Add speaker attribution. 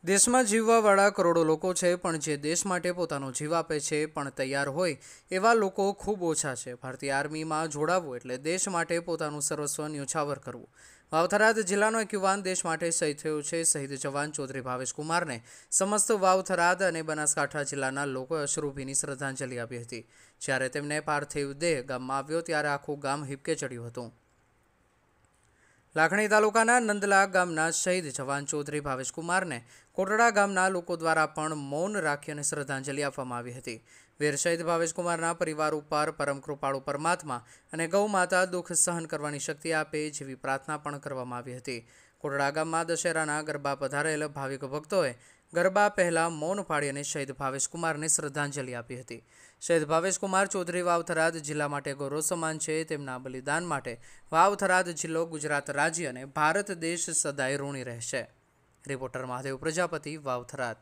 Speaker 1: દેશમાં જીવવાવાળા કરોડો લોકો છે, પણ જે દેશ માટે પોતાનો જીવ આપે છે પણ તૈયાર હોય એવા લોકો ખૂબ ઓછા છે. ભારતીય આર્મીમાં જોડાવવું એટલે દેશ માટે પોતાનું સર્વસ્વ ન્યોછાવર કરવું. વાવ-થરાદ જિલ્લાનો એક યુવાન દેશ માટે શહીદ થયો છે. શહીદ જવાન ચૌધરી ભાવેશ કુમારને સમસ્ત વાવ-થરાદ અને બનાસકાંઠા જિલ્લાના લોકોએ અશ્રુભીની શ્રદ્ધાંજલિ આપી હતી. જ્યારે તેમને પાર્થિવ દેહ ગામમાં આવ્યો ત્યારે આખું ગામ હિબકે ચડ્યું હતું. લાખણી તાલુકાના નંદલા ગામના શહીદ જવાન ચૌધરી ભાવેશ કુમારને કોટડા ગામના લોકો દ્વારા પણ મૌન રાખી અને શ્રદ્ધાંજલિ આપવામાં આવી હતી. વીર શહીદ ભાવેશ કુમારના પરિવાર ઉપર પરમ કૃપાળુ પરમાત્મા અને ગૌ માતા દુઃખ સહન કરવાની શક્તિ આપે જેવી પ્રાર્થના પણ કરવામાં આવી હતી. કોટડા ગામમાં દશેરાના ગરબા પધારેલ ભાવિક ભક્તોએ ગરબા પહેલા મૌન પાડી અને શહીદ ભાવેશ કુમારને શ્રદ્ધાંજલિ આપી હતી. શહીદ ભાવેશ કુમાર ચૌધરી વાવ-થરાદ જિલ્લા માટે ગૌરવ સમાન છે. તેમના બલિદાન માટે વાવ-થરાદ જિલ્લો, ગુજરાત રાજ્ય અને ભારત દેશ સદાય ઋણી રહેશે. રિપોર્ટર મહાદેવ પ્રજાપતિ, વાવ-થરાદ.